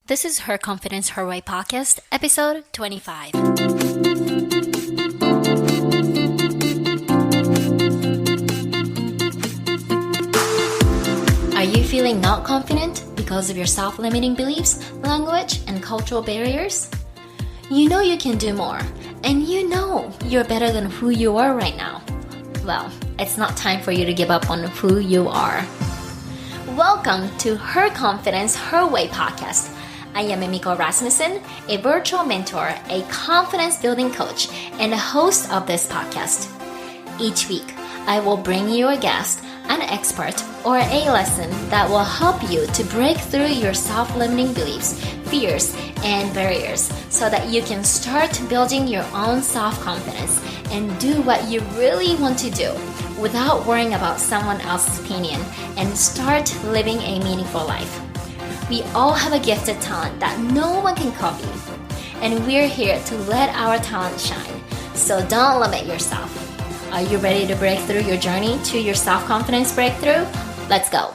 This is Her Confidence, Her Way podcast, episode 25. Are you feeling not confident because of your self-limiting beliefs, language, and cultural barriers? You know you can do more, and you know you're better than who you are right now. Well, it's not time for you to give up on who you are. Welcome to Her Confidence, Her Way podcast. I am Emiko Rasmussen, a virtual mentor, a confidence-building coach, and a host of this podcast. Each week, I will bring you a guest, an expert, or a lesson that will help you to break through your self-limiting beliefs, fears, and barriers so that you can start building your own self-confidence and do what you really want to do without worrying about someone else's opinion and start living a meaningful life. We all have a gifted talent that no one can copy, and we're here to let our talent shine. So don't limit yourself. Are you ready to break through your journey to your self-confidence breakthrough? Let's go.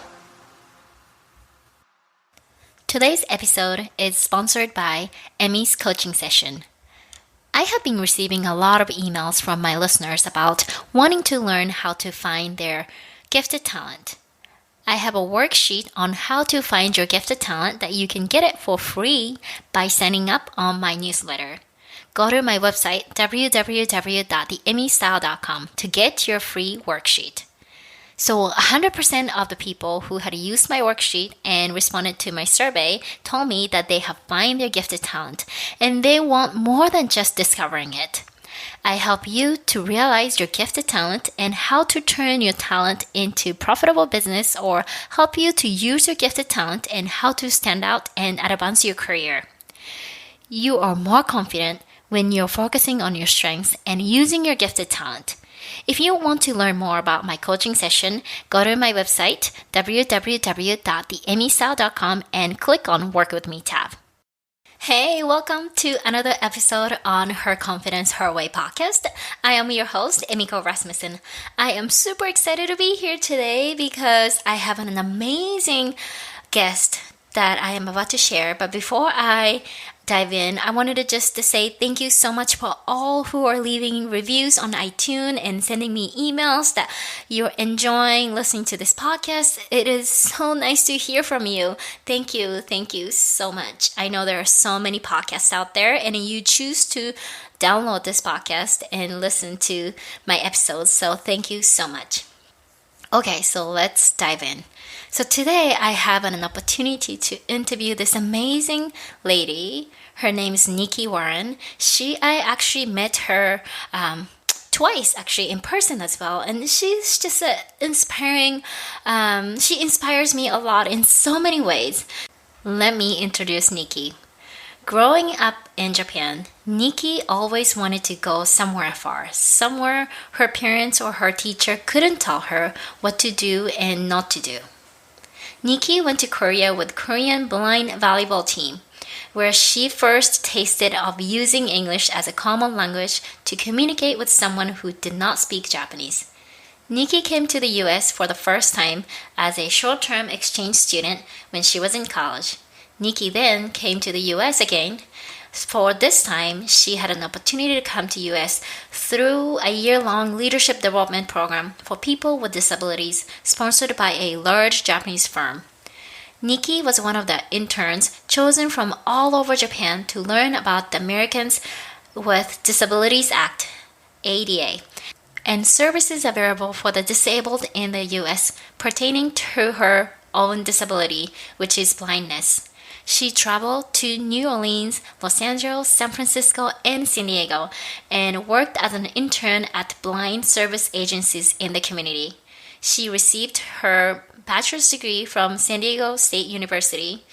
Today's episode is sponsored by Emmy's coaching session. I have been receiving a lot of emails from my listeners about wanting to learn how to find their gifted talent. I have a worksheet on how to find your gifted talent that you can get it for free by signing up on my newsletter. Go to my website, www.theemmystyle.com, to get your free worksheet. So 100% of the people who had used my worksheet and responded to my survey told me that they have found their gifted talent and they want more than just discovering it. I help you to realize your gifted talent and how to turn your talent into profitable business, or help you to use your gifted talent and how to stand out and advance your career. You are more confident when you're focusing on your strengths and using your gifted talent. If you want to learn more about my coaching session, go to my website, www.theemmystyle.com, and click on Work With Me tab. Hey, welcome to another episode on Her Confidence, Her Way podcast. I am your host, Emiko Rasmussen. I am super excited to be here today because I have an amazing guest that I am about to share. But before I dive in, I wanted to say thank you so much for all who are leaving reviews on iTunes and sending me emails that you're enjoying listening to this podcast. It is so nice to hear from you. Thank you so much. I know there are so many podcasts out there, and you choose to download this podcast and listen to my episodes, so thank you so much. Okay, so let's dive in. So today I have an opportunity to interview this amazing lady. Her name is Nikki Warren. I actually met her twice actually in person as well, and she's just inspiring. She inspires me a lot in so many ways. Let me introduce Nikki. Growing up in Japan, Nikki always wanted to go somewhere far, somewhere her parents or her teacher couldn't tell her what to do and not to do. Nikki went to Korea with Korean blind volleyball team, where she first tasted of using English as a common language to communicate with someone who did not speak Japanese. Nikki came to the US for the first time as a short-term exchange student when she was in college. Nikki then came to the US again. For this time, she had an opportunity to come to US through a year-long leadership development program for people with disabilities sponsored by a large Japanese firm. Nikki was one of the interns chosen from all over Japan to learn about the Americans with Disabilities Act, ADA, and services available for the disabled in the US pertaining to her own disability, which is blindness. She traveled to New Orleans, Los Angeles, San Francisco, and San Diego, and worked as an intern at blind service agencies in the community. She received her bachelor's degree from San Diego State University,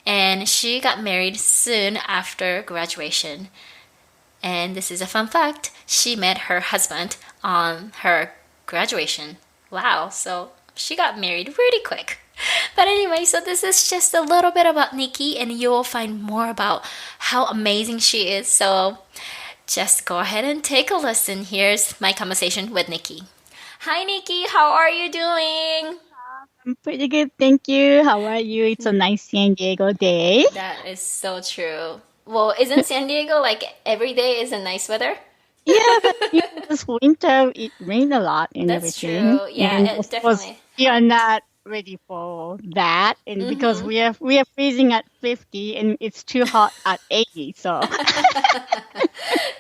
and she got married soon after graduation. And this is a fun fact, she met her husband on her graduation. Wow, so she got married really quick. But anyway, so this is just a little bit about Nikki, and you will find more about how amazing she is. So just go ahead and take a listen. Here's my conversation with Nikki. Hi, Nikki. How are you doing? I'm pretty good, thank you. How are you? It's a nice San Diego day. That is so true. Well, isn't San Diego like every day is a nice weather? Yeah, but this winter it rained a lot and That's everything, true. Yeah, and it of course definitely. we are not ready for that, and because Mm-hmm. we are freezing at 50 and it's too hot at 80, so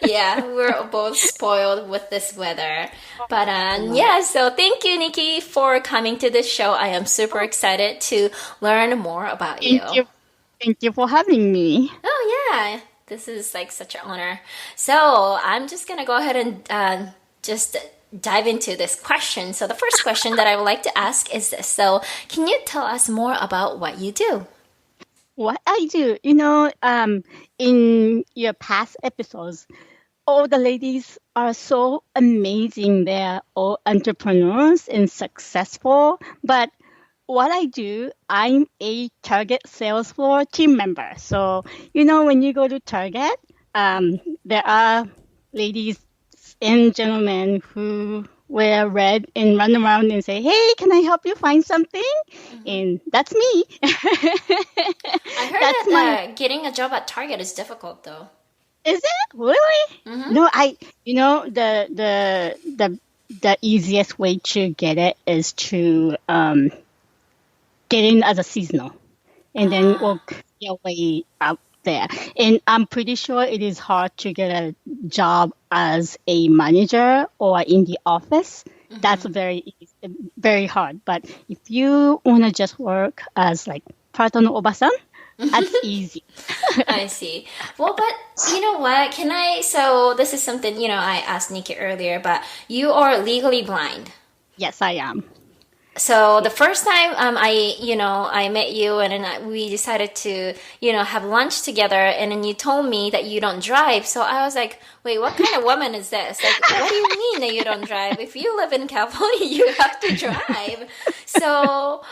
Yeah, we're both spoiled with this weather. But yeah. yeah, so thank you, Nikki, for coming to this show. I am super Oh, excited to learn more about you. thank you, thank you for having me. Oh, yeah, this is like such an honor. So I'm just gonna go ahead and just dive into this question. So the first question that I would like to ask is this. So, can you tell us more about what you do? What I do, in your past episodes, all the ladies are so amazing. They're all entrepreneurs and successful. But what I do, I'm a Target sales floor team member. So, when you go to Target, there are ladies and gentlemen who wear red and run around and say, "Hey, can I help you find something?" Hmm. And that's me. I heard That's my that getting a job at Target is difficult, though. Is it really? Hmm. No, the easiest way to get it is to get in as a seasonal and then Ah, work your way out there. And I'm pretty sure it is hard to get a job as a manager or in the office. That's very hard. But if you want to just work as like part-time obasan, that's easy. I see. Well, but you know what? Can I? So this is something I asked Nikki earlier, but you are legally blind. Yes, I am. So the first time I met you and then we decided to have lunch together and then you told me that you don't drive. So I was like, wait, what kind of woman is this? Like, what do you mean that you don't drive? If you live in California, you have to drive. So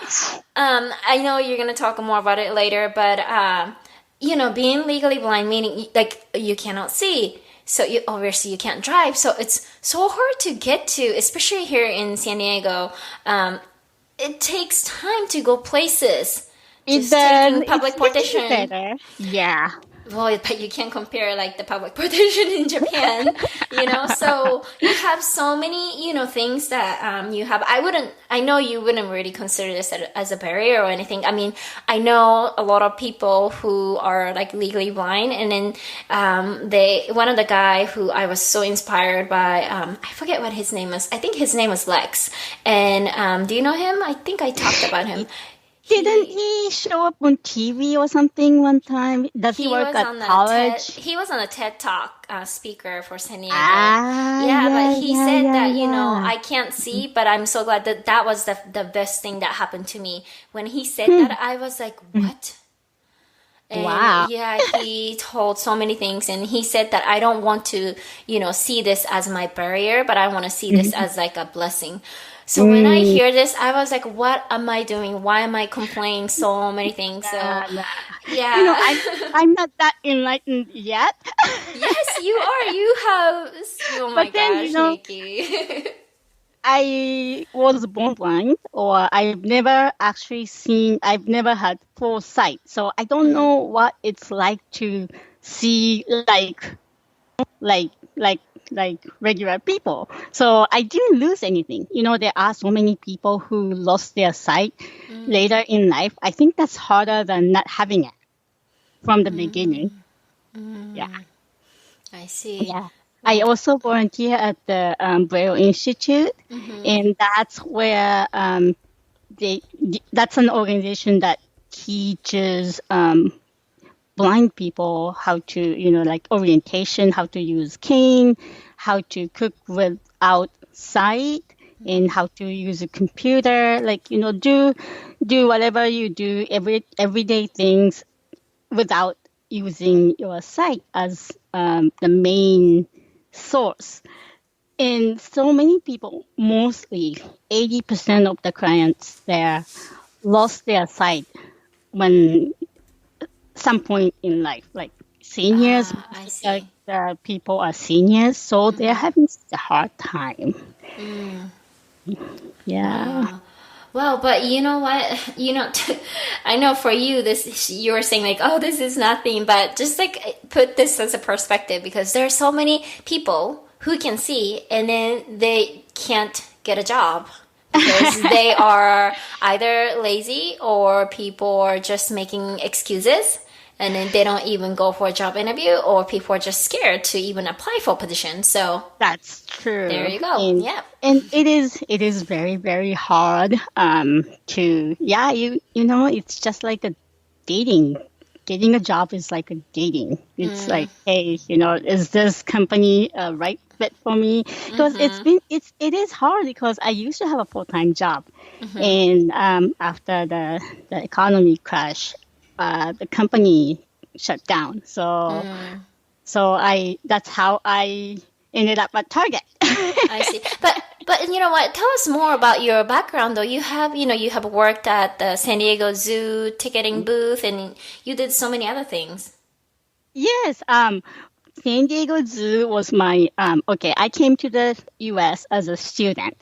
I know you're gonna talk more about it later, but being legally blind meaning like you cannot see. So you obviously you can't drive. So it's so hard to get to, especially here in San Diego. It takes time to go places. It Just does. taking It's public getting portation. better. Yeah. Well, but you can't compare like the public portation in Japan. So you have so many, things that you have. I know you wouldn't really consider this as a barrier or anything. I mean, I know a lot of people who are like legally blind, and then one of the guy who I was so inspired by, I forget what his name is. I think his name was Lex. And do you know him? I think I talked about him. Didn't He he show up on TV or something one time? Does he He work was at on the TED. college? He was on a TED Talk speaker for San Diego. Ah, Yeah, but yeah, he yeah, said yeah, that yeah. I can't see, but I'm so glad that that was the best thing that happened to me. When he said Hmm. that, I was like, Hmm. what? And Wow. yeah, he told so many things, and he said that I don't want to, see this as my barrier, but I want to see this Mhm. as like a blessing. So when I Mm, hear this, I was like, what am I doing? Why am I complaining so many things? So nah, nah. yeah. I'm not that enlightened yet. Yes, you are. You have. Oh my But then, gosh, Nikki. I was born blind, or I've never had full sight. So I don't Mhm. know what it's like to see like, like, like regular people. So I didn't lose anything. There are so many people who lost their sight Mm, later in life. I think that's harder than not having it from the beginning. mm, Yeah. mm. I see. Yeah. I Well, also volunteer at the Braille Institute, mm-hmm, and that's where that's an organization that teaches blind people how to, like orientation, how to use cane, how to cook without sight, and how to use a computer, like, do whatever you do, everyday things without using your sight as the main source. And so many people, mostly 80% of the clients there, lost their sight when some point in life, like seniors, I most of the, see. the people are seniors, so they're Mm-hmm. having such a hard time. Mm, Yeah. wow. Well, but you know what? I know for you, this you were saying like, oh, this is nothing, but just like put this as a perspective because there are so many people who can see and then they can't get a job because they are either lazy or people are just making excuses and then they don't even go for a job interview or people are just scared to even apply for a position. So That's true. there you go. And, Yeah. and it is very, very hard to yeah, you know, it's just like a dating. Getting a job is like a dating. It's like, hey, you know, is this company a right fit for me? Because it is hard because I used to have a full-time job. And after the economy crash, the company shut down. So that's how I ended up at Target. I see. But you know what? Tell us more about your background though. You have worked at the San Diego Zoo ticketing booth and you did so many other things. Yes, San Diego Zoo was my okay, I came to the US as a student.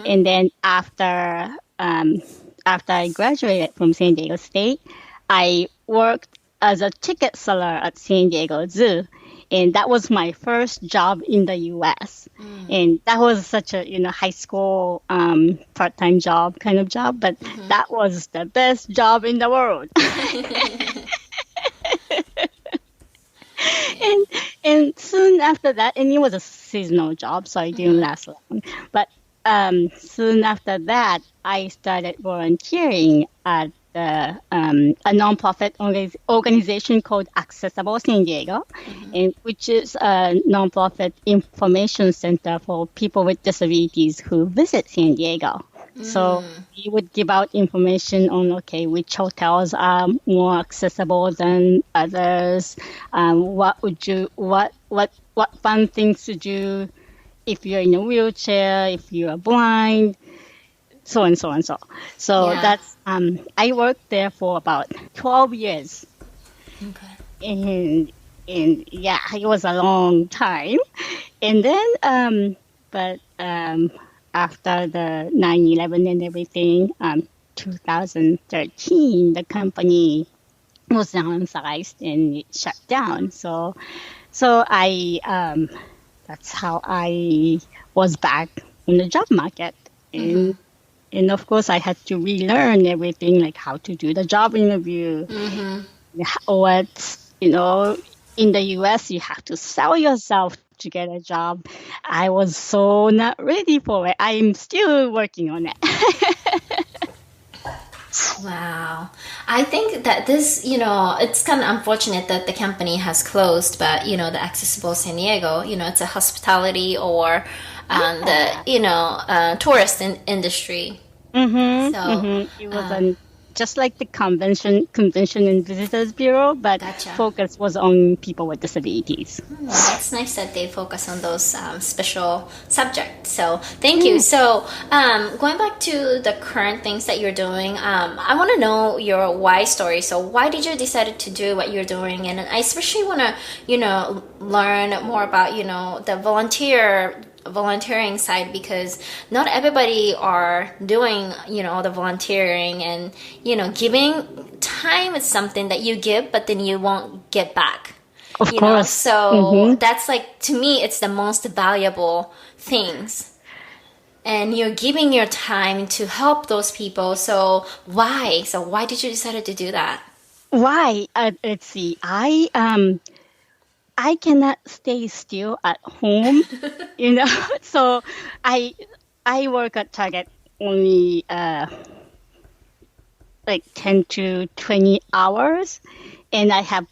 And then after I graduated from San Diego State, I worked as a ticket seller at San Diego Zoo. And that was my first job in the US. And that was such a, high school part-time job kind of job, but that was the best job in the world. And soon after that, and it was a seasonal job, so it didn't last long. But soon after that, I started volunteering at a nonprofit organization called Accessible San Diego, which is a nonprofit information center for people with disabilities who visit San Diego. So we would give out information on which hotels are more accessible than others. What fun things to do if you're in a wheelchair, if you are blind, so and so and so. So Yeah. that's I worked there for about 12 years, Okay. and yeah, it was a long time. And then but after the 9/11 and everything, 2013, the company was downsized and it shut down. So I that's how I was back in the job market. And of course, I had to relearn everything, like how to do the job interview. In the US, you have to sell yourself to get a job. I was so not ready for it. I'm still working on it. Wow. I think that this, it's kind of unfortunate that the company has closed, but, the Accessible San Diego, it's a hospitality or tourist industry. So, It was just like the convention and visitors bureau, but Gotcha. focus was on people with disabilities. That's nice that they focus on those special subjects. So thank you. So going back to the current things that you're doing, I want to know your why story. So why did you decide to do what you're doing? And I especially want to, learn more about, the volunteering side because not everybody are doing all the volunteering and giving time is something that you give but then you won't get back Of course. so that's like to me it's the most valuable things and you're giving your time to help those people so why did you decide to do that? Why? Let's see. I cannot stay still at home, So I work at Target only like 10 to 20 hours, and I have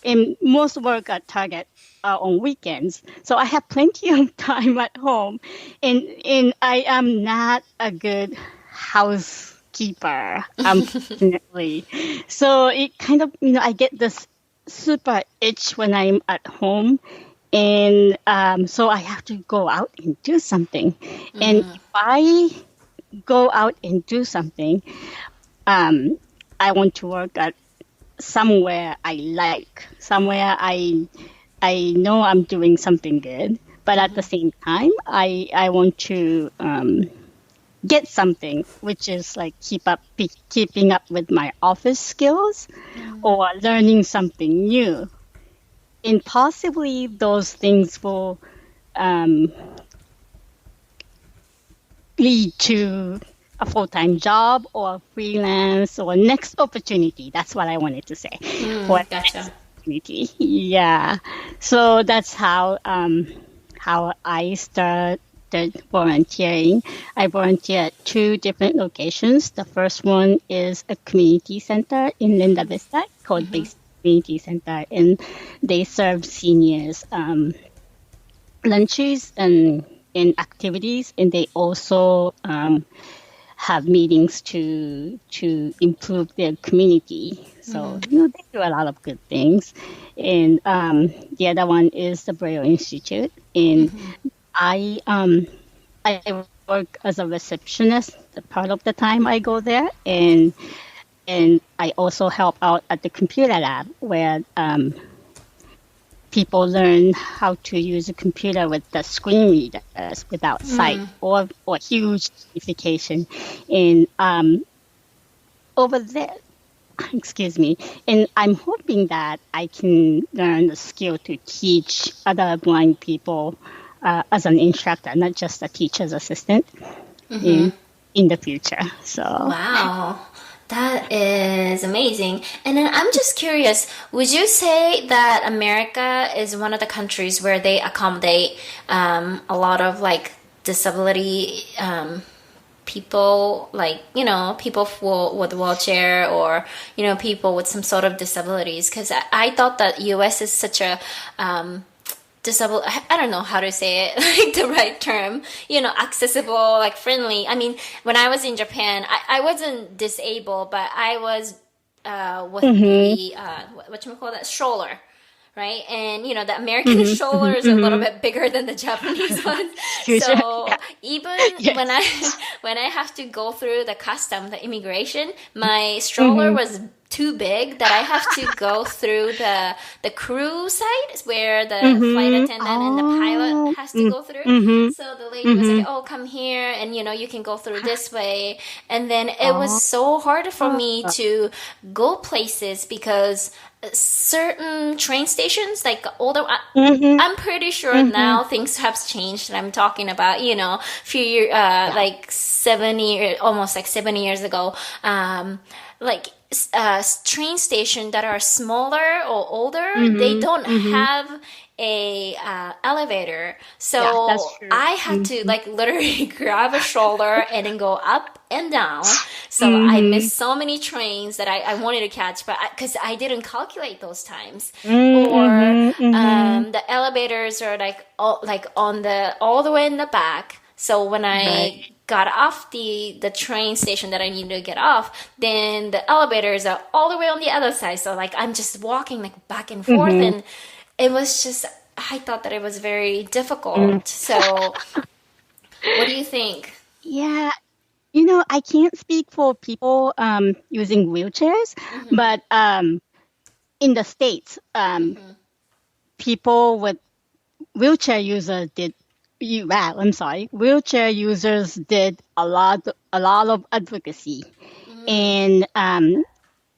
and most work at Target on weekends. So I have plenty of time at home, and I am not a good housekeeper, unfortunately. So it kind of, I get this super itch when I'm at home. And so I have to go out and do something. And if I go out and do something, I want to work at somewhere I like, somewhere I know I'm doing something good. But at the same time, I want to get something, which is like keeping up with my office skills or learning something new. And possibly those things will um, lead to a full-time job or freelance or next opportunity. That's what I wanted to say. For next Gotcha. opportunity. Yeah. So that's how I started volunteering. I volunteer at two different locations. The first one is a community center in Linda Vista called Base Community Center, and they serve seniors lunches and activities, and they also have meetings to improve their community. So they do a lot of good things. And the other one is the Braille Institute, and I work as a receptionist. The part of the time I go there, and I also help out at the computer lab where people learn how to use a computer with the screen readers without sight or huge magnification. And over there, excuse me, and I'm hoping that I can learn the skill to teach other blind people as an instructor, not just a teacher's assistant in the future. So Wow. That is amazing. And then I'm just curious, would you say that America is one of the countries where they accommodate a lot of like disability people, like, people with wheelchair or, people with some sort of disabilities? Because I thought that US is such a disable, I don't know how to say it, like the right term, accessible, like friendly. I mean, when I was in Japan, I wasn't disabled, but I was with the whatchamacallit, stroller, right? And the American stroller is a little bit bigger than the Japanese one. So even when I have to go through the custom, the immigration, my stroller was too big that I have to go through the crew side where the flight attendant and the pilot has to go through. So the lady was like, "Oh, come here, and you can go through this way." And then it was so hard for me to go places because certain train stations, like older, I'm pretty sure now things have changed. And I'm talking about, few years, like 70, almost like 7 years ago, like train stations that are smaller or older, they don't have a elevator, so that's true. I had to like literally grab a stroller and then go up and down. So I missed so many trains that I wanted to catch, but because I didn't calculate those times, or the elevators are like on the all the way in the back. So when I got off the train station that I needed to get off, then the elevators are all the way on the other side. So like I'm just walking like back and forth, and it was just, I thought that it was very difficult. So what do you think? Yeah, I can't speak for people using wheelchairs, but in the States, people with wheelchair users did. Wheelchair users did a lot of advocacy, and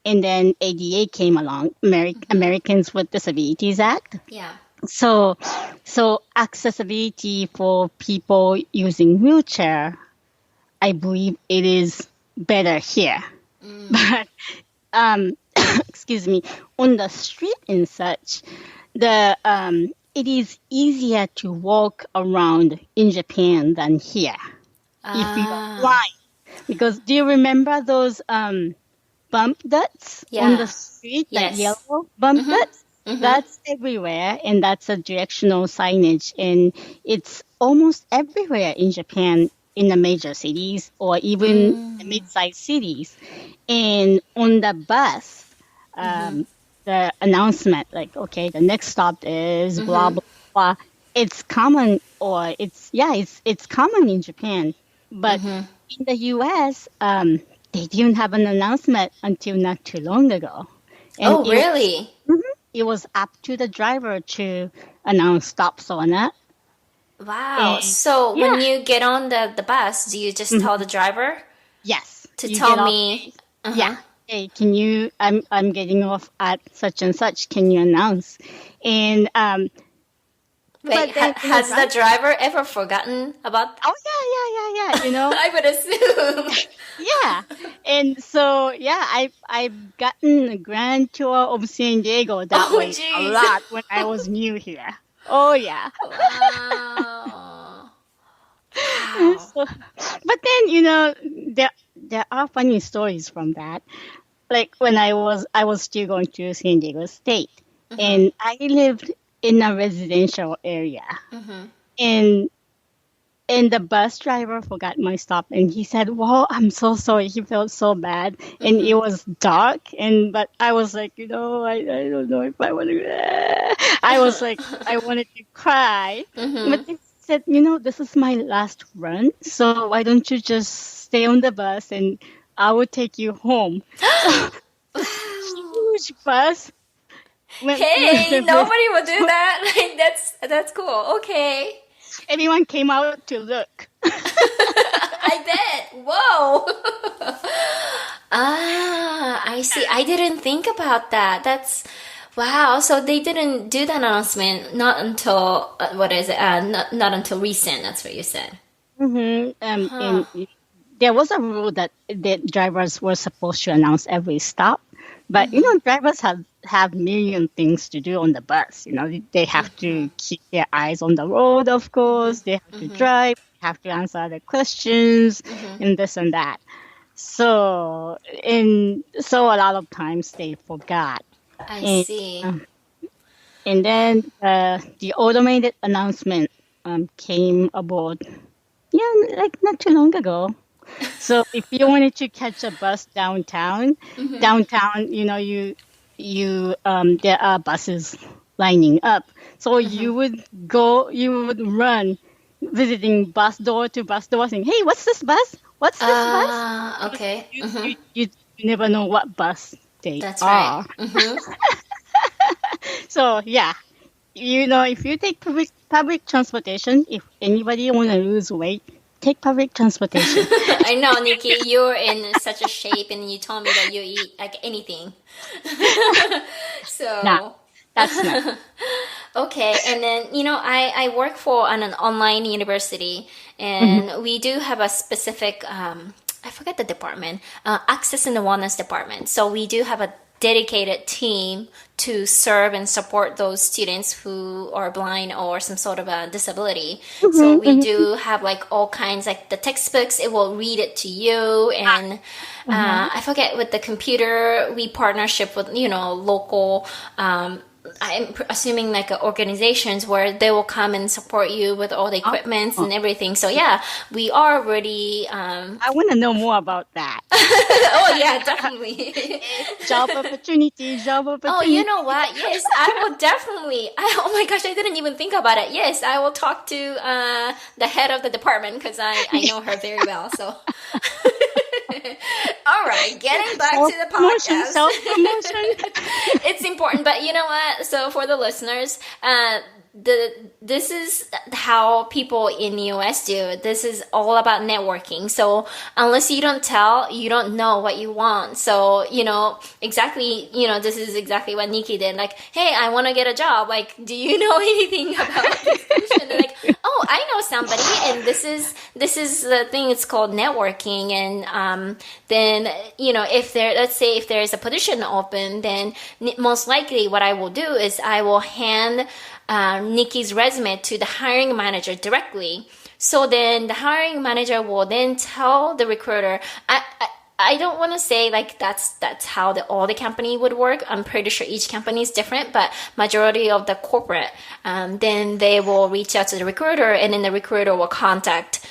then ADA came along, Americans with Disabilities Act. Yeah. So accessibility for people using wheelchair, I believe it is better here. But excuse me, on the street and such, it is easier to walk around in Japan than here if you are blind. Because do you remember those bump dots on the street, that yellow bump dots? That's everywhere, and that's a directional signage, and it's almost everywhere in Japan, in the major cities or even the mid-sized cities. And on the bus, the announcement, like, okay, the next stop is blah, blah, blah. It's common, or it's common in Japan. But in the US, they didn't have an announcement until not too long ago. And really? It was up to the driver to announce stops or not. Wow. And So when yeah, you get on the bus, do you just tell mhm, the driver yes, to you tell get off. me? Yeah. Uh-huh. Hey, can you? I'm getting off at such and such. Can you announce? And Wait, but then has the drive. driver ever forgotten about? Oh yeah. I would assume. Yeah. And so yeah, I've gotten a grand tour of San Diego that Oh, way a jeez. lot when I was new here. Oh yeah. Wow. Wow. So, but then there are funny stories from that. Like when I was still going to San Diego State, Mm-hmm. and I lived in a residential area, Mm-hmm. and the bus driver forgot my stop, and he said, "Well, I'm so sorry." He felt so bad, and it Mm-hmm. was dark, and but I was like, I don't know if I want to. I was like, I wanted to cry, but Mm-hmm. he said, this is my last run, so why don't you just stay on the bus, and I will take you home. So this Wow. huge bus went through Hey, the nobody would do so that. Like that's cool. Okay. everyone came out to look. I bet. Whoa. Ah, I see. I didn't think about that. That's wow. So they didn't do that announcement not until what is it? Not until recent. That's what you said. Huh. And there was a rule that the drivers were supposed to announce every stop, but Mm-hmm. drivers have million things to do on the bus. They have to keep their eyes on the road, of course. They have to Mm-hmm. drive, have to answer the questions, Mm-hmm. and this and that. So a lot of times they forgot, I and see. uh, and then the automated announcement came aboard. Yeah, like not too long ago. So if you wanted to catch a bus Mm-hmm. downtown, there are buses lining up. So Mm-hmm. you would run, visiting bus door to bus door, saying, "Hey, what's this bus? What's this bus?" Because Okay. Mm-hmm. you never know what bus they That's right. are. Mm-hmm. So yeah, if you take public transportation, if anybody want to lose weight, take public transportation. I know, Nikki, you're in such a shape, and you told me that you eat like anything. Nah, So, that's not. okay, and then I work for an online university, Mhm. and we do have a specific I forget the department, access and wellness department. So we do have a dedicated team to serve and support those students who are blind or some sort of a disability. So Mhm, we mhm. do have like all kinds, like the textbooks, it will read it to you. And Uh-huh. I forget, with the computer, we partnership with, local, I'm assuming like organizations where they will come and support you with all the equipments Oh, and everything. So yeah, we are really I want to know more about that. oh yeah, definitely. Job Oh, you know opportunity. what? Yes, I will definitely. Oh my gosh, I didn't even think about it. Yes, I will talk to the head of the department because I know her very well. So, all right, getting back to the podcast. Self promotion. It's important, but you know what? So for the listeners, this is how people in the US do. This is all about networking. So unless you don't tell, you don't know what you want. So exactly. This is exactly what Nikki did. Like, hey, I want to get a job. Like, do you know anything about this position? And like, oh, I know somebody, and this is the thing. It's called networking. And then if let's say if there is a position open, then most likely what I will do is I will hand Nikki's resume to the hiring manager directly. So then the hiring manager will then tell the recruiter. I don't want to say like that's how all the company would work. I'm pretty sure each company is different, but majority of the corporate, then they will reach out to the recruiter, and then the recruiter will contact,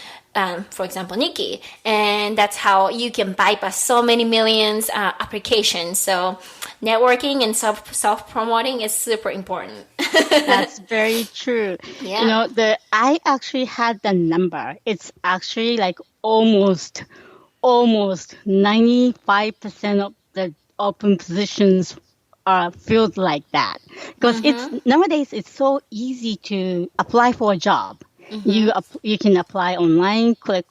for example, Nikki, and that's how you can bypass so many millions applications. So networking and self promoting is super important. That's very true. Yeah. I actually had the number. It's actually like almost 95% of the open positions are filled like that. Because it's Mm-hmm. nowadays it's so easy to apply for a job. You can apply online, click,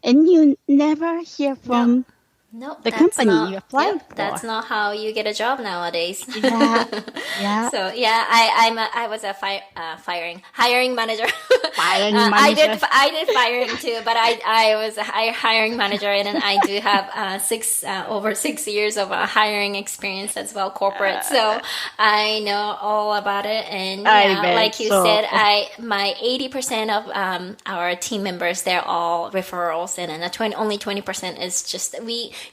and you never hear No. from Nope, the that's company you not. applied Yep, for. that's not how you get a job nowadays. Yeah, yeah. So yeah, I was a hiring manager. Hiring I manager. did firing too, but I was a hiring manager, and then I do have over 6 years of hiring experience as well, corporate. So I know all about it, and I yeah, bet like you so. said, my 80% of our team members, they're all referrals, and then only 20% is just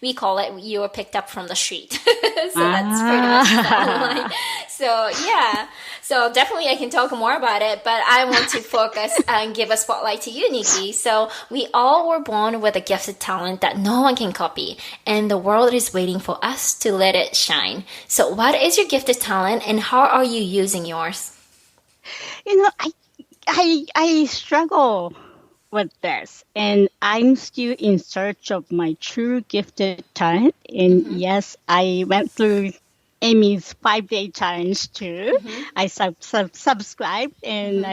we call it you were picked up from the street. So that's pretty much the online. So yeah, so definitely I can talk more about it, but I want to focus and give a spotlight to you, Nikki. So we all were born with a gifted talent that no one can copy, and the world is waiting for us to let it shine. So what is your gifted talent, and how are you using yours? You know, I struggle with this, and I'm still in search of my true gifted talent. And yes, I went through Amy's 5-day challenge too. I subscribed, and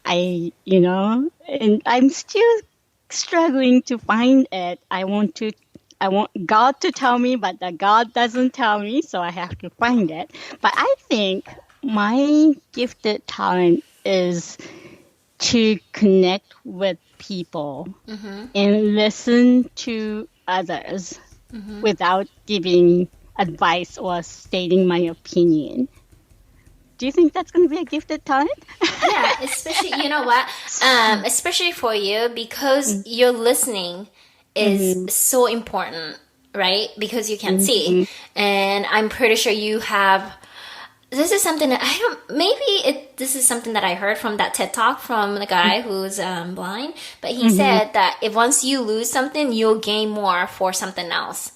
and I'm still struggling to find it. I want God to tell me, but the God doesn't tell me, so I have to find it. But I think my gifted talent is to connect with people and listen to others without giving advice or stating my opinion. Do you think that's going to be a gifted talent? Yeah, especially, you know what? Especially for you, because your listening is so important, right? Because you can't see. And I'm pretty sure you have. This is something that I don't. This is something that I heard from that TED talk from the guy who's blind. But he said that if once you lose something, you'll gain more for something else.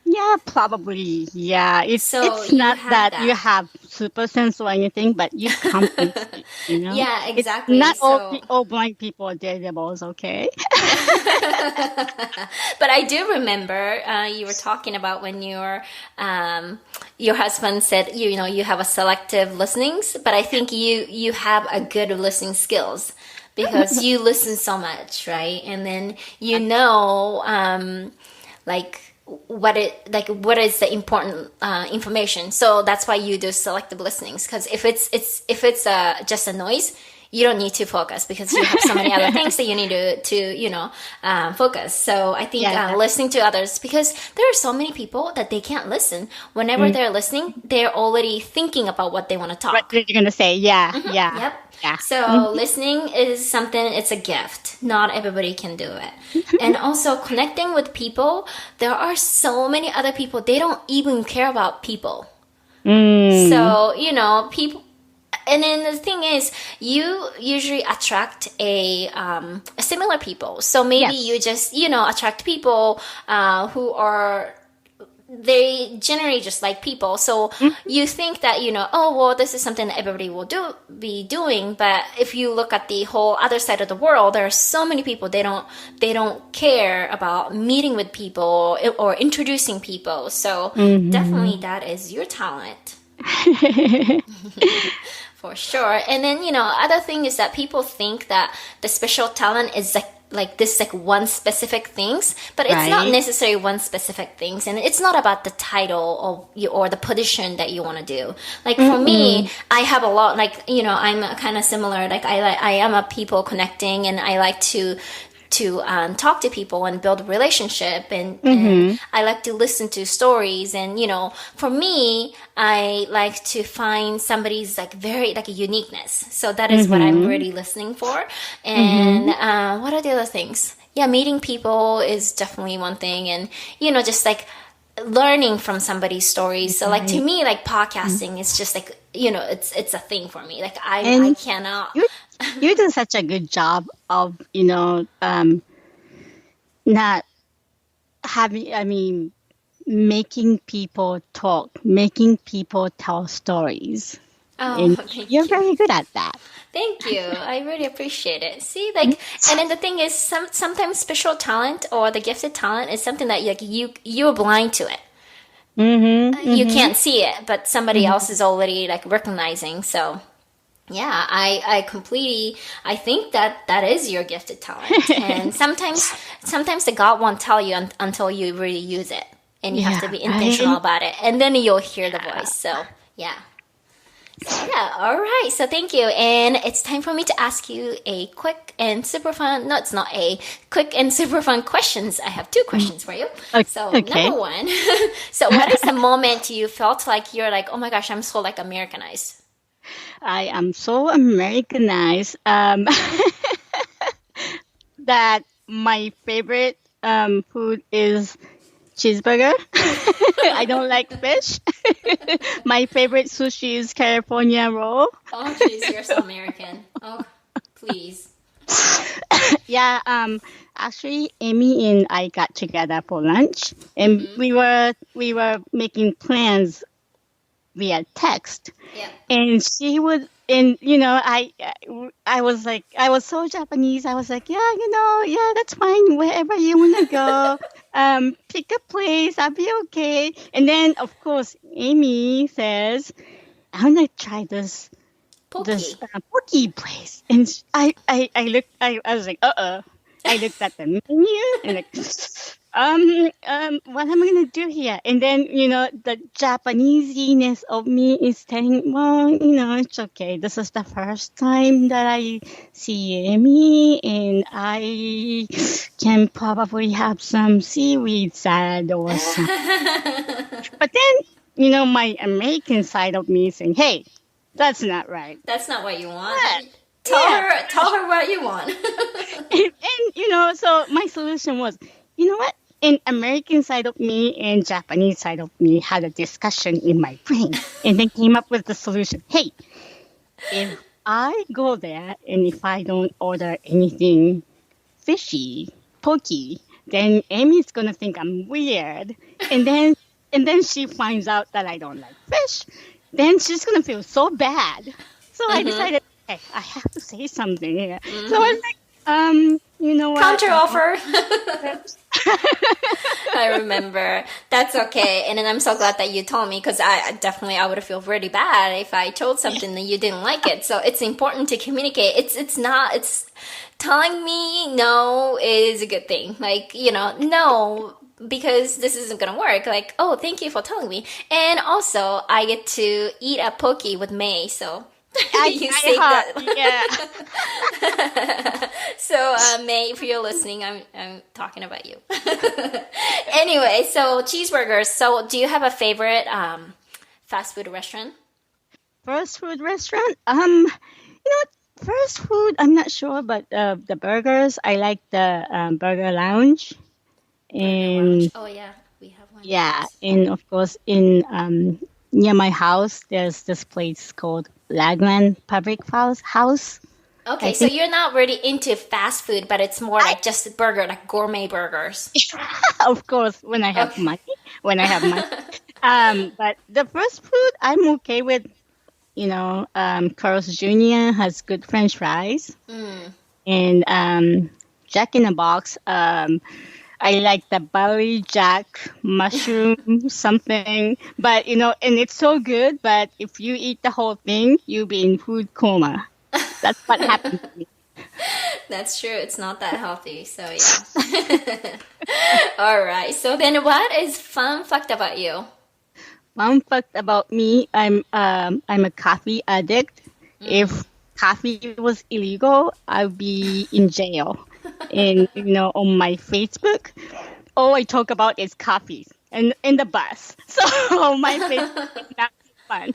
Yeah, probably. Yeah, So it's you not have that that. you have super sense or anything, but you compensate. Yeah, It's exactly. not So. all blind people are daredevils, okay? But I do remember you were talking about when your husband said you have a selective listenings, but I think you have a good listening skills because you listen so much, right? And then like what is the important information. So that's why you do selective listenings, because if it's just a noise, you don't need to focus because you have so many other things that you need to focus. So I think listening to others, because there are so many people that they can't listen. Whenever they're listening, they're already thinking about what they want to talk. What you're going to say, yeah. Yep. Yeah. So listening is something, it's a gift. Not everybody can do it. And also connecting with people, there are so many other people, they don't even care about people. So, people. And then the thing is, you usually attract a similar people. So maybe you just, attract people who are, they generally just like people. So you think that, oh, well, this is something that everybody will be doing. But if you look at the whole other side of the world, there are so many people, they don't care about meeting with people or introducing people. So definitely that is your talent. For sure. And then, other thing is that people think that the special talent is like this, like one specific things, but it's not necessarily one specific things. And it's not about the title or the position that you want to do. Like for me, I have a lot, like, I'm kind of similar. Like I am a people connecting, and I like to talk to people and build a relationship, and I like to listen to stories, and for me, I like to find somebody's very like a uniqueness. So that is what I'm really listening for. And what are the other things? Yeah, meeting people is definitely one thing, and just like learning from somebody's stories. So like to me, like podcasting is just like it's a thing for me. Like I cannot. You do such a good job of not having making people talk, making people tell stories. Oh, And thank you're you. very good at that. Thank you. I really appreciate it. See, and then the thing is, sometimes special talent or the gifted talent is something that you're blind to it. You can't see it, but somebody else is already like recognizing. So, Yeah, I completely, I think that that is your gifted talent. And sometimes the God won't tell you until you really use it. And you have to Yeah, be intentional right? about it. And then you'll hear the voice. So, yeah. So, yeah, all right. So, thank you. And it's time for me to ask you a quick and super fun, no, it's not a quick and super fun questions. I have two questions for you. So, Okay. number one, so what is the moment you felt like you're like, oh my gosh, I'm so like Americanized? I am so Americanized that my favorite food is cheeseburger. I don't like fish. My favorite sushi is California roll. Oh, jeez, you're so American. Oh, please. Yeah, actually, Amy and I got together for lunch, and we were making plans via text, Yeah. and she would, and I was like, I was so Japanese. I was like, yeah, yeah, that's fine. Wherever you wanna go, pick a place. I'll be okay. And then, of course, Amy says, I wanna try this Pokey. Pokey place. And I was like, I looked at the menu and like, what am I gonna do here? And then, the Japaneseness of me is saying, well, it's okay. This is the first time that I see Amy, and I can probably have some seaweed salad or something. But then, my American side of me is saying, hey, that's not right. That's not what you want. But, yeah. Tell her what you want. And so my solution was, you know what? An American side of me and Japanese side of me had a discussion in my brain and then came up with the solution. Hey, if I go there and if I don't order anything fishy, pokey, then Amy's gonna think I'm weird. And then she finds out that I don't like fish. Then she's gonna feel so bad. So I decided, hey, I have to say something here. So I was like, you know what? Counter offer. I remember. That's okay. And then I'm so glad that you told me because I would feel really bad if I told something that you didn't like it. So it's important to communicate. It's telling me no is a good thing. Like, no, because this isn't gonna work. Like, oh, thank you for telling me. And also I get to eat a poke with May, so you saved that. Yeah. So, May, if you're listening, I'm talking about you. Anyway, so cheeseburgers. So, do you have a favorite fast food restaurant? First food restaurant? First food, I'm not sure, but the burgers, I like the Burger Lounge. Burger Lounge. And Oh yeah, we have one. yeah, Yes. and of course, in near my house, there's this place called Lagland Public House. I Okay, so think, you're not really into fast food, but it's more I, like just burger, like gourmet burgers. of course, when I have Okay. money, when I have money. But the first food, I'm okay with. Carl's Jr. has good French fries, and Jack in the Box. I like the Bali Jack mushroom something, but and it's so good. But if you eat the whole thing, you'll be in food coma. That's what happened to me. That's true. It's not that healthy. So yeah. All right. So then, what is fun fact about you? Fun fact about me: I'm a coffee addict. If coffee was illegal, I'd be in jail. And on my Facebook, all I talk about is coffee and in the bus. So my Facebook is not fun.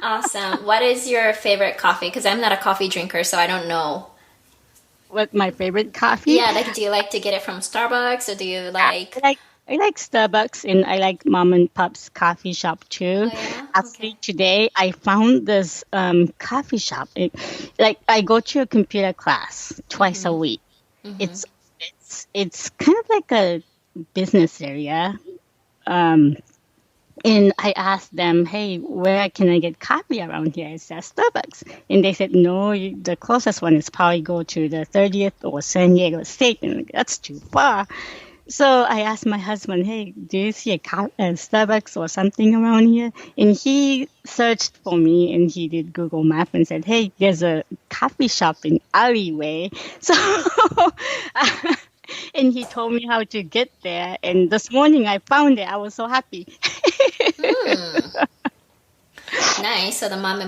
Awesome. What is your favorite coffee? Because I'm not a coffee drinker, so I don't know. What my favorite coffee? Yeah, like, do you like to get it from Starbucks or do you I like? like I like Starbucks and I like Mom and Pop's coffee shop too. Oh yeah. Actually, Okay. today I found this coffee shop. I go to a computer class twice a week. It's it's kind of like a business area. Um, and I asked them, hey, where can I get coffee around here? It says Starbucks. And they said, no, the closest one is probably go to the 30th or San Diego State. And I'm like, that's too far. So I asked my husband, "Hey, do you see a Starbucks or something around here?" And he searched for me, and he did Google Map and said, "Hey, there's a coffee shop in alleyway." So, and he told me how to get there. And this morning I found it. I was so happy. Nice. So the mom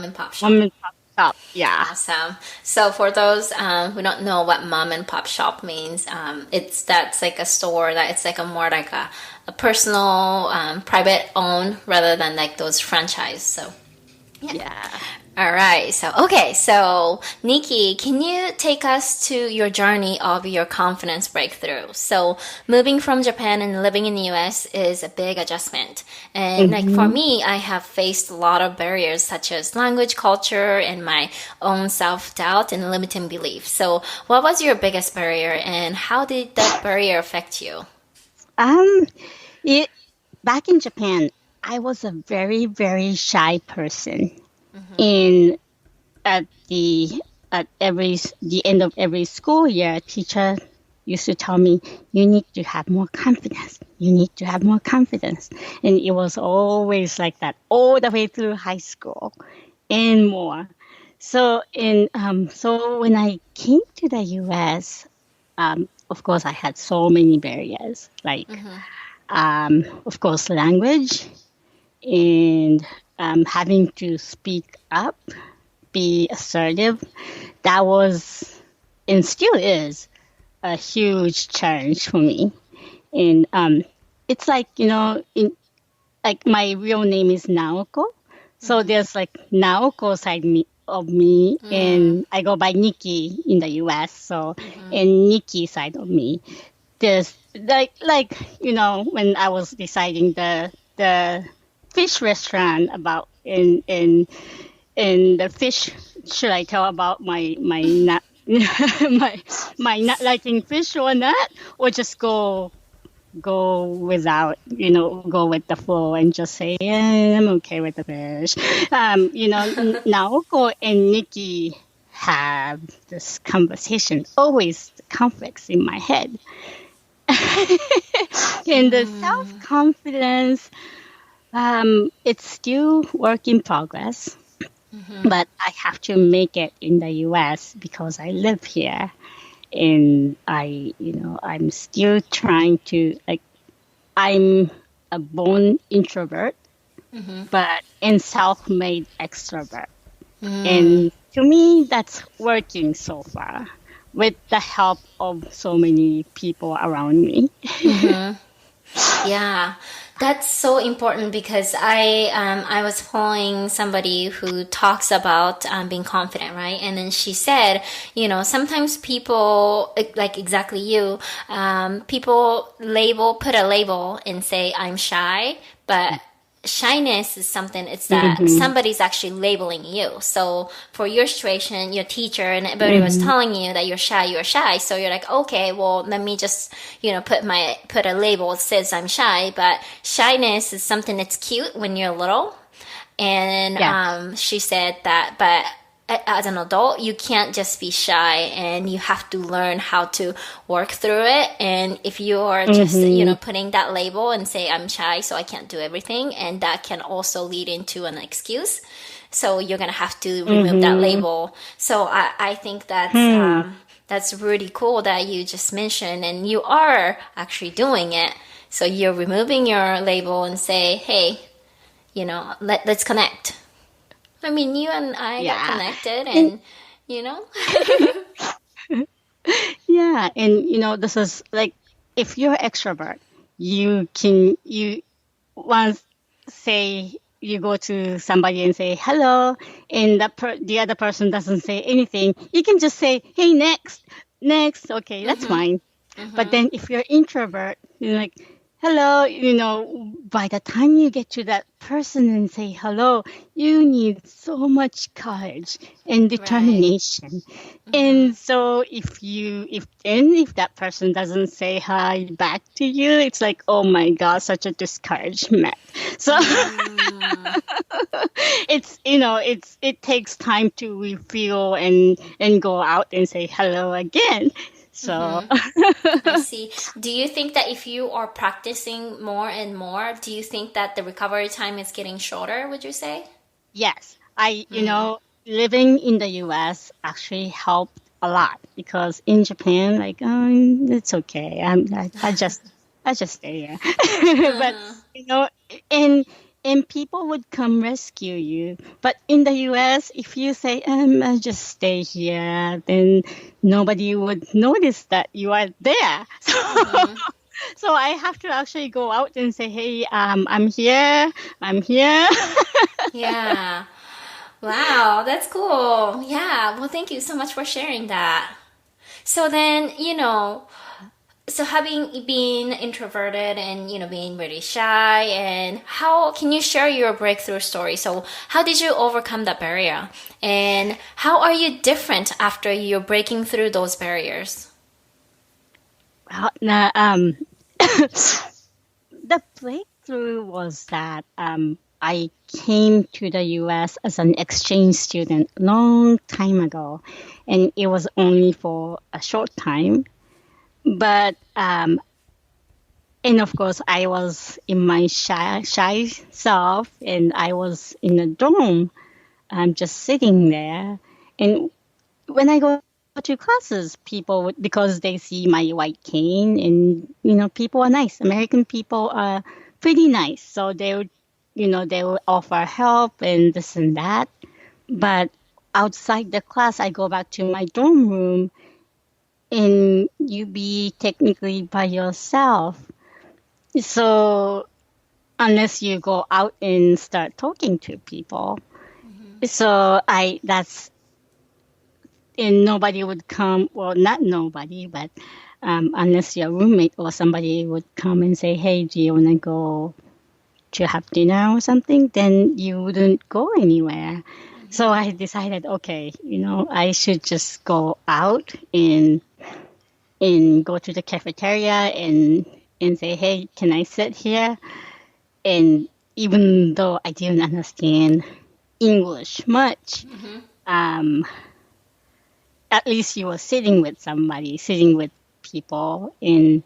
and pop shop. Mom and pop shop, yeah. Awesome. So for those who don't know what mom and pop shop means, that's like a store that it's like a more like a personal, private owned rather than like those franchise. So Yeah. all right. So Nikki, can you take us to your journey of your confidence breakthrough? So moving from Japan and living in the US is a big adjustment. And like for me, I have faced a lot of barriers such as language, culture, and my own self-doubt and limiting beliefs. So what was your biggest barrier and how did that barrier affect you? It back in Japan, I was a very, very shy person. And at the end of every school year, teacher used to tell me, "You need to have more confidence. You need to have more confidence." And it was always like that all the way through high school and more. So so when I came to the US, of course I had so many barriers, like of course language and having to speak up, be assertive. That was and still is a huge challenge for me. And it's like, like my real name is Naoko. So there's like Naoko side of me, and I go by Nikki in the US. So, and Nikki side of me. There's when I was deciding the fish restaurant about in the fish, should I tell about my not my not liking fish or not, or just go without, go with the flow and just say, yeah, I'm okay with the fish. Naoko and Nikki have this conversation, always conflicts in my head. And the self-confidence, it's still work in progress, but I have to make it in the US because I live here. And I'm still trying to, like, I'm a born introvert, but and self-made extrovert. And to me, that's working so far with the help of so many people around me. Yeah, that's so important because I was following somebody who talks about being confident, right? And then she said, sometimes people like exactly you, people put a label and say I'm shy, but shyness is something, it's that somebody's actually labeling you. So for your situation, your teacher and everybody was telling you that you're shy. So you're like, okay, well, let me just, put a label that says I'm shy. But shyness is something that's cute when you're little. And she said that, but as an adult, you can't just be shy and you have to learn how to work through it. And if you are just, putting that label and say, I'm shy, so I can't do everything, and that can also lead into an excuse. So you're going to have to remove that label. So I think that's really cool that you just mentioned, and you are actually doing it. So you're removing your label and say, hey, let's connect. I mean, you and I got connected and, Yeah. And, this is like, if you're extrovert, you once say, you go to somebody and say, hello, and the other person doesn't say anything, you can just say, hey, next. Okay, that's fine. But then if you're introvert, you're like, hello, by the time you get to that person and say hello, you need so much courage and determination. And so if that person doesn't say hi back to you, it's like, oh my God, such a discouragement. So it takes time to refuel and go out and say hello again. So I see. Do you think that if you are practicing more and more, do you think that the recovery time is getting shorter, would you say? yes, living in the US actually helped a lot because in Japan, like, it's okay. I just stay here. But and and people would come rescue you. But in the US, if you say, I just stay here, then nobody would notice that you are there. So I have to actually go out and say, hey, I'm here. I'm here. Yeah. Wow, that's cool. Yeah. Well, thank you so much for sharing that. So then, so having been introverted and, being really shy, and how can you share your breakthrough story? So how did you overcome that barrier? And how are you different after you're breaking through those barriers? Well, the breakthrough was that I came to the US as an exchange student long time ago, and it was only for a short time. But and of course, I was in my shy self, and I was in a dorm, just sitting there. And when I go to classes, people would, because they see my white cane, and people are nice. American people are pretty nice, so they would offer help and this and that. But outside the class, I go back to my dorm room, and you be technically by yourself. So unless you go out and start talking to people, so and nobody would come. Well, not nobody, but unless your roommate or somebody would come and say, "Hey, do you want to go to have dinner or something?" Then you wouldn't go anywhere. So I decided, okay, I should just go out and go to the cafeteria and say, hey, can I sit here? And even though I didn't understand English much, at least you were sitting with somebody, sitting with people, and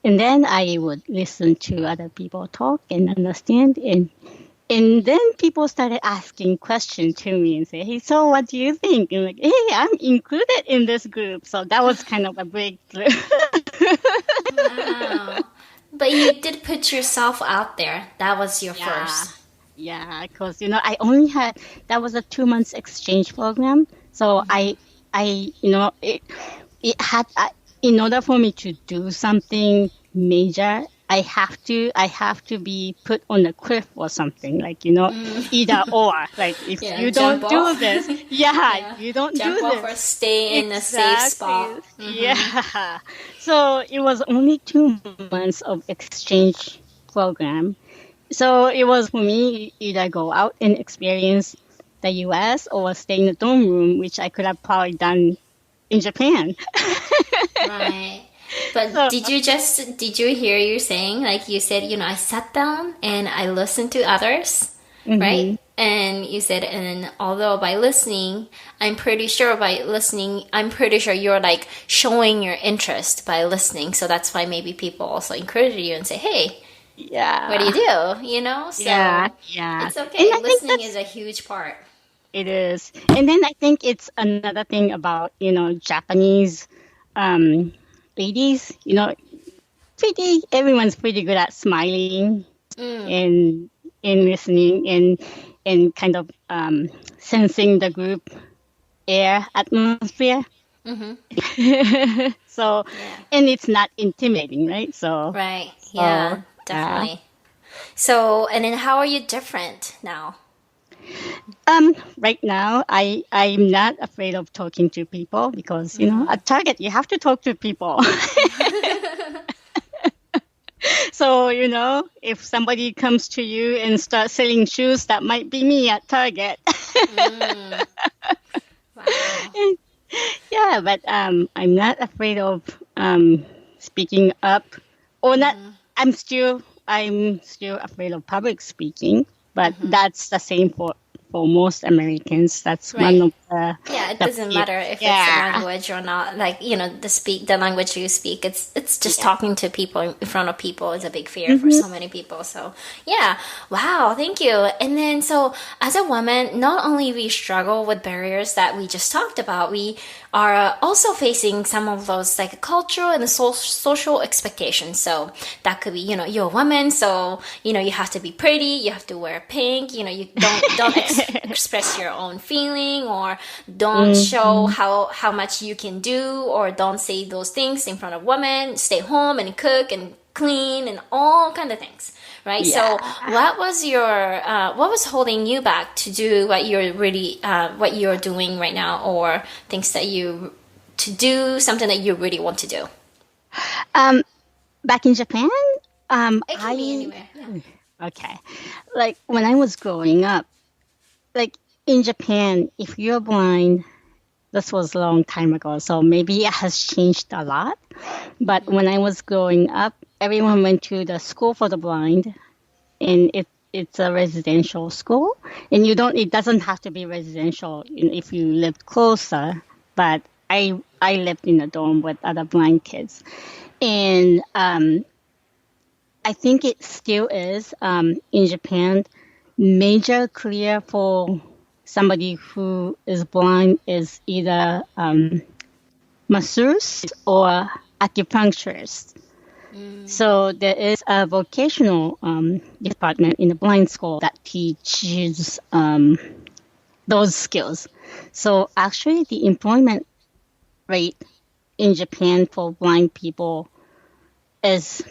then I would listen to other people talk and understand, and then people started asking questions to me and say, hey, so what do you think? And like, hey, I'm included in this group. So that was kind of a breakthrough. Wow. But you did put yourself out there. That was your first. Yeah, because I only had that was a 2 months exchange program, so it had in order for me to do something major, I have to be put on a cliff or something, like either or, like if you don't do this, you don't jump do off this, or stay in a safe spot. Yeah. So it was only 2 months of exchange program. So it was for me either go out and experience the US or stay in the dorm room, which I could have probably done in Japan. Right. But So, did you hear you saying, like you said, I sat down and I listened to others, right? And you said, and although by listening, I'm pretty sure you're like showing your interest by listening. So that's why maybe people also encourage you and say, hey, what do you do? So it's okay. And I think Listening is a huge part. it is. And then I think it's another thing about, Japanese ladies, everyone's pretty good at smiling and listening and kind of sensing the group air atmosphere. So, and it's not intimidating, right? So, right. Yeah, definitely. So, and then how are you different now? Right now, I'm not afraid of talking to people because, at Target, you have to talk to people. So, if somebody comes to you and starts selling shoes, that might be me at Target. Wow. Yeah, but I'm not afraid of speaking up or not. I'm still afraid of public speaking, but that's the same for most Americans. That's one of Yeah, it the doesn't matter if it's a yeah, language or not. Like, the language you speak, it's just yeah. talking to people in front of people is a big fear for Hmm. so many people. So, yeah. Wow, thank you. And then so as a woman, not only we struggle with barriers that we just talked about, we are also facing some of those like cultural and social expectations. So that could be, you're a woman, so you have to be pretty, you have to wear pink, you don't express your own feeling, or don't show Hmm. how much you can do, or don't say those things in front of women, stay home and cook and clean and all kind of things, right? Yeah. So what was holding you back to do what you're doing right now, or things that you to do something that you really want to do? Um, Back in Japan, It can be I anywhere. Yeah. okay. Like when I was growing up, like in Japan, if you're blind, this was a long time ago, so maybe it has changed a lot. But when I was growing up, everyone went to the school for the blind, and it's a residential school, and you don't. It doesn't have to be residential if you lived closer. But I lived in a dorm with other blind kids, and I think it still is in Japan. Major career for somebody who is blind is either masseuse or acupuncturist. So there is a vocational department in the blind school that teaches those skills. So actually, the employment rate in Japan for blind people is,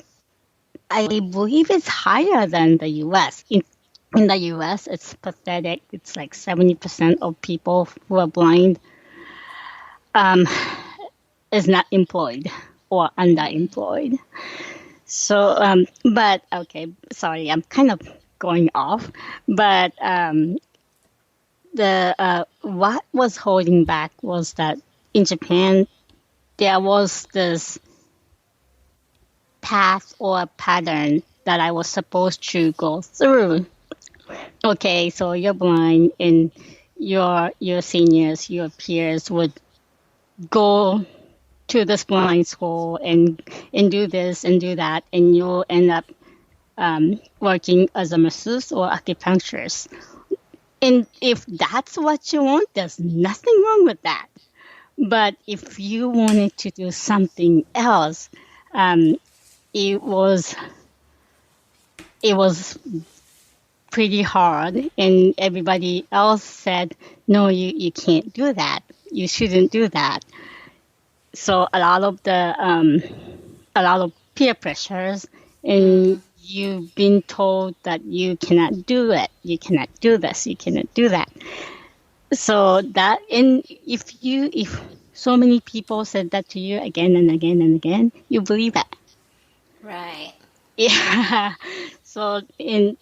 I believe, it's higher than the U.S. In the U.S., it's pathetic. It's like 70% of people who are blind is not employed or underemployed. So, but okay, sorry, I'm kind of going off. But the what was holding back was that in Japan there was this path or pattern that I was supposed to go through. Okay, so you're blind, and your seniors, your peers would go to this blind school and do this and do that, and you'll end up working as a masseuse or acupuncturist. And if that's what you want, there's nothing wrong with that. But if you wanted to do something else, um, it was it was pretty hard, and everybody else said, "No, you can't do that. You shouldn't do that." So a lot of peer pressures, and you've been told that you cannot do it, you cannot do this, you cannot do that. So that, and if so many people said that to you again and again and again, you believe it. Right. Yeah. So in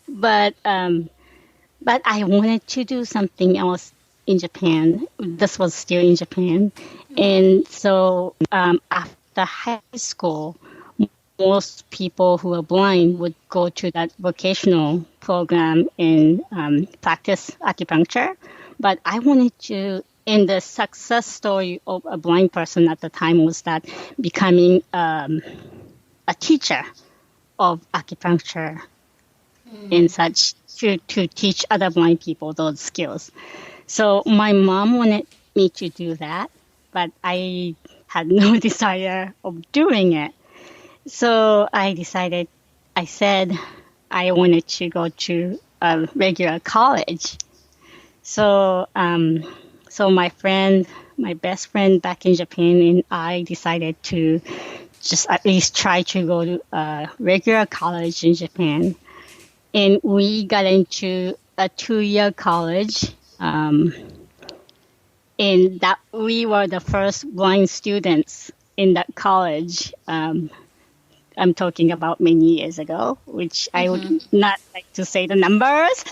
but I wanted to do something else in Japan. This was still in Japan. And so after high school, most people who are blind would go to that vocational program and practice acupuncture. But I wanted to, and the success story of a blind person at the time was that becoming a teacher of acupuncture and such to teach other blind people those skills. So my mom wanted me to do that, but I had no desire of doing it. So I said I wanted to go to a regular college. So, so my best friend back in Japan, and I decided to just at least try to go to a regular college in Japan. And we got into a 2-year college, and that we were the first blind students in that college. I'm talking about many years ago, which I would not like to say the numbers.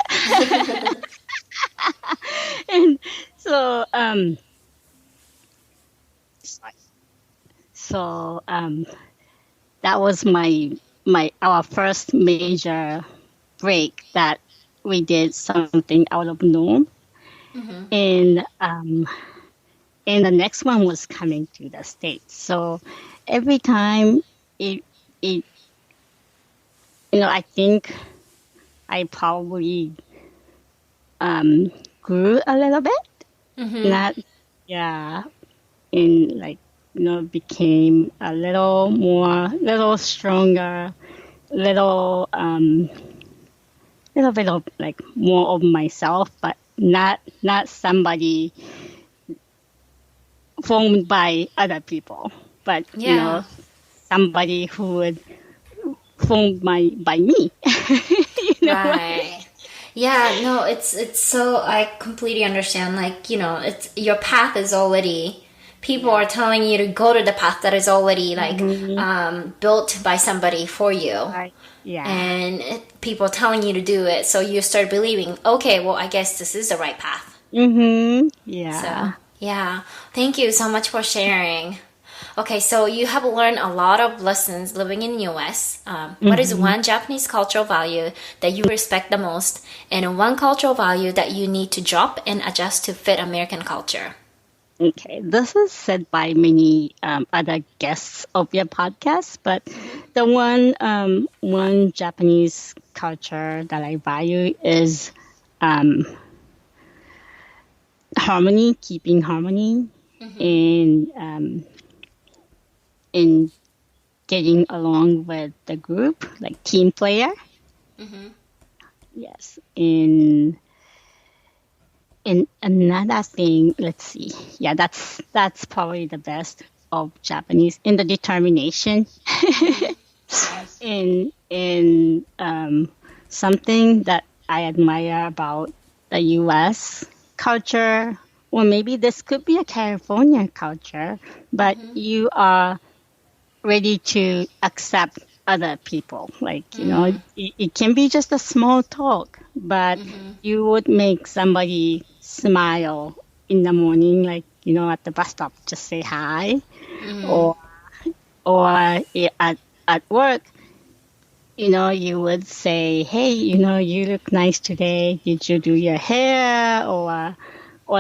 And so, so that was my our first major break that we did something out of norm, and the next one was coming to the States. So every time it I think I probably grew a little bit. Not, yeah, and like became a little stronger, little bit of like more of myself, but not somebody formed by other people, but Yeah. somebody who would formed by me. Right? Right. Yeah, no, it's so I completely understand. Like, it's your path is already people are telling you to go to the path that is already like built by somebody for you. Right. Yeah. And people telling you to do it, so you start believing, okay, well, I guess this is the right path. Yeah. So, yeah. Thank you so much for sharing. Okay, so you have learned a lot of lessons living in US. What is one Japanese cultural value that you respect the most, and one cultural value that you need to drop and adjust to fit American culture? Okay, this is said by many other guests of your podcast, but the one Japanese culture that I value is harmony, keeping harmony, and in getting along with the group, like team player. Yes, and another thing, let's see. Yeah, that's probably the best of Japanese in the determination. in something that I admire about the U.S. culture, or maybe this could be a California culture, but you are ready to accept other people. Like, it can be just a small talk, but you would make somebody smile in the morning, like, at the bus stop, just say hi. Or at work, you would say, hey, you look nice today. Did you do your hair? Or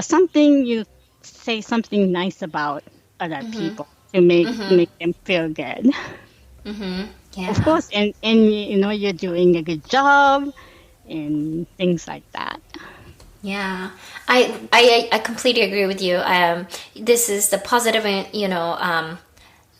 something, you say something nice about other people to make them feel good. Yeah. Of course, and you're doing a good job and things like that. Yeah, I completely agree with you. This is the positive,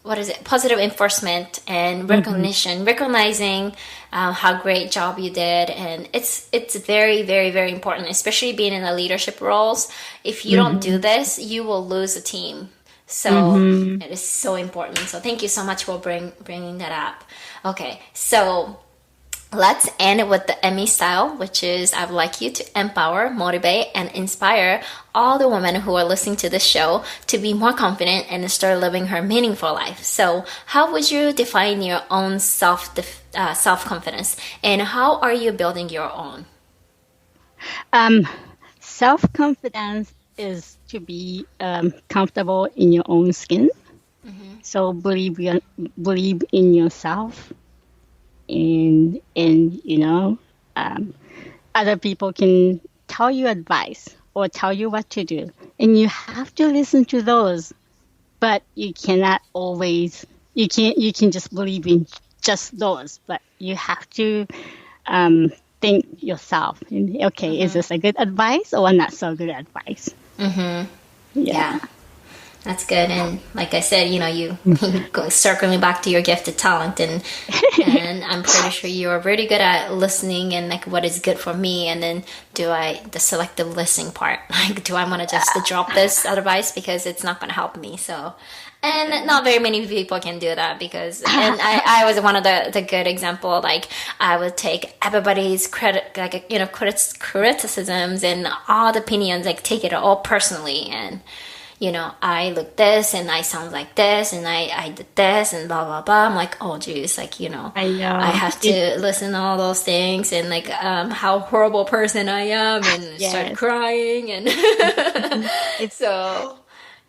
what is it? Positive enforcement and recognition, recognizing how great job you did, and it's very, very, very important, especially being in the leadership roles. If you don't do this, you will lose a team. So it is so important. So thank you so much for bringing that up. Okay, so let's end with the Emmy style, which is I would like you to empower, motivate, and inspire all the women who are listening to this show to be more confident and start living her meaningful life. So how would you define your own self-confidence, and how are you building your own? Self-confidence is to be comfortable in your own skin. So believe in yourself, and other people can tell you advice or tell you what to do, and you have to listen to those. But you cannot always. You can just believe in just those, but you have to think yourself. And, okay, is this a good advice or not so good advice? Yeah. That's good. And like I said, you go circling back to your gifted talent, and I'm pretty sure you are really good at listening and like what is good for me. And then the selective listening part, like, do I want to just drop this advice because it's not going to help me? So, and not very many people can do that because, and I was one of the good example, like I would take everybody's criticisms and all the opinions, like take it all personally, and I look this and I sound like this and I did this and blah, blah, blah. I'm like, oh, geez, like, I know. I have to listen to all those things and like how horrible person I am, and Yes. start crying. And so,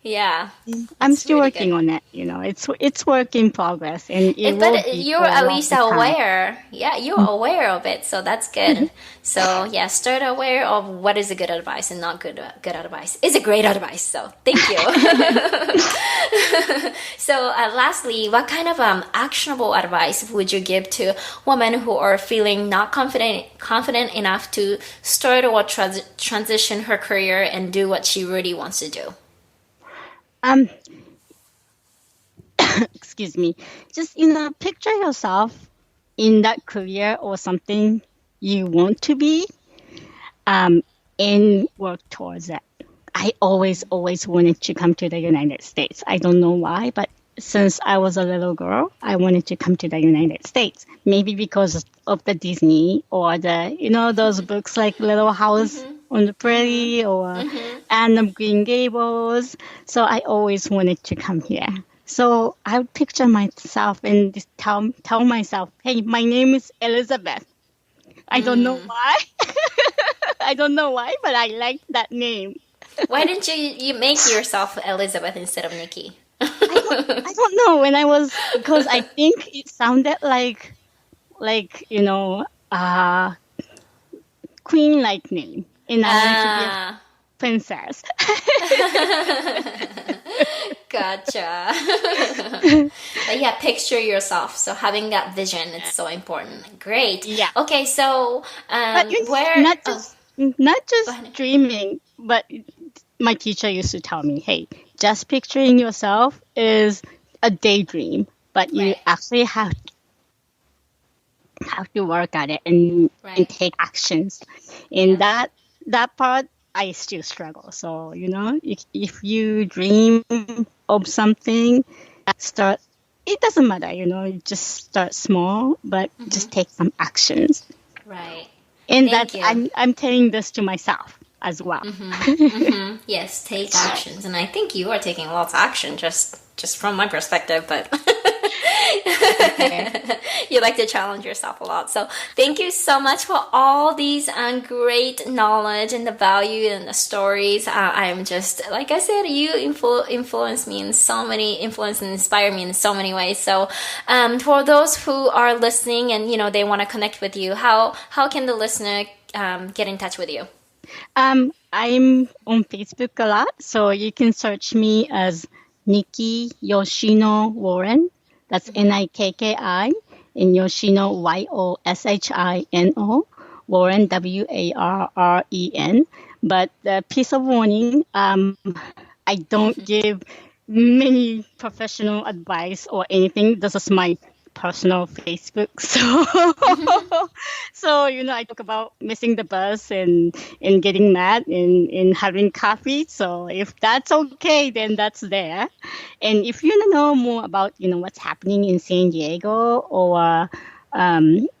Yeah, I'm it's still really good. working on it. It's work in progress, and it will But be you're for a at least longer time. aware. Yeah, you're aware of it, so that's good. So yeah, start aware of what is a good advice and not good advice. Is a great advice. So thank you. So lastly, what kind of actionable advice would you give to women who are feeling not confident enough to start or transition her career and do what she really wants to do? Um, Excuse me. Just picture yourself in that career or something you want to be, um, and work towards it. I always wanted to come to the United States. I don't know why, but since I was a little girl, I wanted to come to the United States. Maybe because of the Disney or those books like Little House Mm-hmm. on the Mm-hmm. Prairie or Mm-hmm. Anne of Green Gables. So I always wanted to come here. So I would picture myself and just tell myself, hey, my name is Elizabeth. I don't know Mm. why. I don't know why, but I like that name. Why didn't you make yourself Elizabeth instead of Nikki? I don't know when I was because I think it sounded like queen like name, and I wanted to be a Ah, princess. gotcha. But yeah, picture yourself. So having that vision, it's so important. Great. Yeah, Okay, so but where? not Oh, not go just ahead. dreaming, but my teacher used to tell me, hey, just picturing yourself is a daydream, but you Right, actually have to work at it and right. take actions. And Yeah. that part I still struggle. So, if you dream of something, start it doesn't matter, you just start small, but Mm-hmm. just take some actions. Right. And Thank that's you. I'm telling this to myself as well. Mm-hmm. Mm-hmm. Yes, take actions, and I think you are taking lots of action just from my perspective, but Okay. you like to challenge yourself a lot. So thank you so much for all these great knowledge and the value and the stories. I am just like I said, you influence me in so many influence and inspire me in so many ways. So for those who are listening and they want to connect with you, how can the listener get in touch with you? I'm on Facebook a lot, so you can search me as Nikki Yoshino Warren. That's Nikki and Yoshino Yoshino Warren Warren. But the piece of warning, I don't give many professional advice or anything. This is my personal Facebook. So I talk about missing the bus and getting mad and having coffee. So if that's okay, then that's there. And if you want to know more about what's happening in San Diego or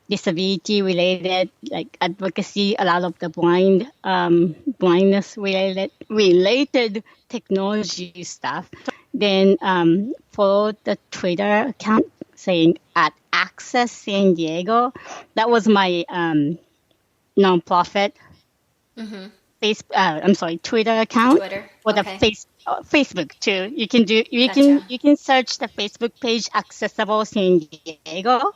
disability related like advocacy, a lot of the blindness related technology stuff, then follow the Twitter account saying at Access San Diego. That was my nonprofit Mm-hmm. Twitter account Twitter. or the Okay. Facebook too. Gotcha. You can search the Facebook page Accessible San Diego.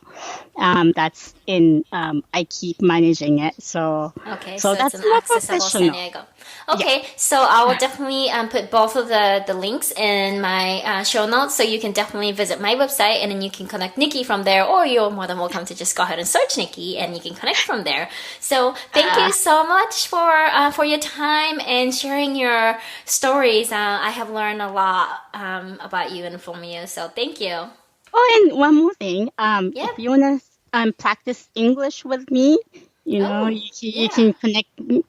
That's in I keep managing it, Okay, so so it's that's an more accessible San professional. Diego. Yeah. Okay, so I will definitely put both of the links in my show notes, so you can definitely visit my website, and then you can connect Nikki from there, or you're more than welcome to just go ahead and search Nikki, and you can connect from there. So thank Uh, you so much for your time and sharing your stories. I have learned a lot about you and from you, so thank you. oh, and one more thing. Yeah. If you wanna practice English with me, Oh, you yeah. can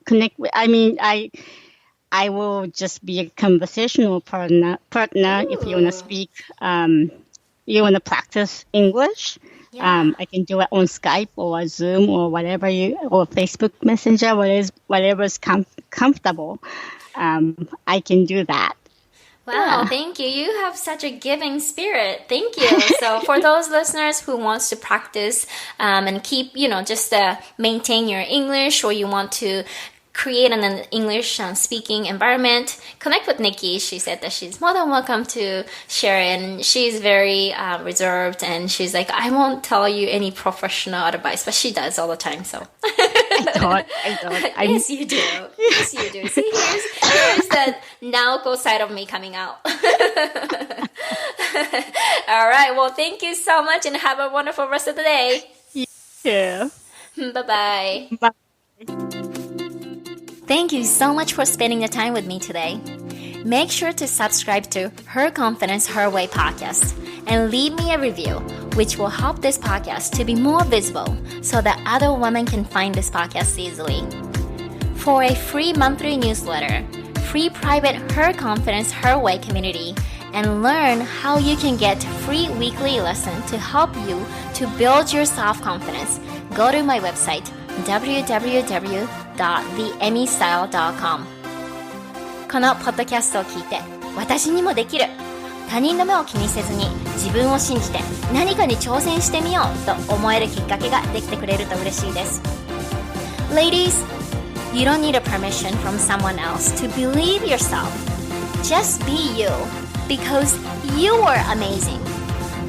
connect with. I mean, I will just be a conversational partner if you wanna Ooh. speak. You wanna practice English. Yeah. I can do it on Skype or Zoom or or Facebook Messenger, whatever's comfortable. I can do that. Wow, Yeah. thank you. You have such a giving spirit. Thank you. So, for those listeners who wants to practice and keep, just maintain your English, or you want to create an English speaking environment, connect with Nikki. She said that she's more than welcome to share, and she's very reserved, and she's like, I won't tell you any professional advice, but she does all the time. So I don't. yes, you do. Yes, you do. See, here's the Naoko side of me coming out. All right. Well, thank you so much, and have a wonderful rest of the day. Yeah. Bye-bye. Bye. Thank you so much for spending the time with me today. Make sure to subscribe to Her Confidence, Her Way podcast and leave me a review, which will help this podcast to be more visible so that other women can find this podcast easily. For a free monthly newsletter, free private Her Confidence, Her Way community, and learn how you can get free weekly lesson to help you to build your self-confidence, go to my website, www.theemmystyle.com。 このポッドキャストを聞いて、私にもできる、他人の目を気にせずに自分を信じて何かに挑戦してみようと思えるきっかけができてくれると嬉しいです。 Ladies, you don't need a permission from someone else to believe yourself. Just be you, because you are amazing.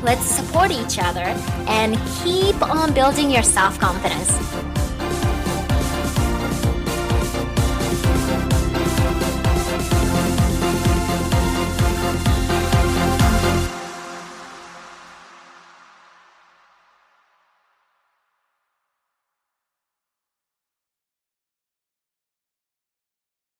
Let's support each other and keep on building your self-confidence.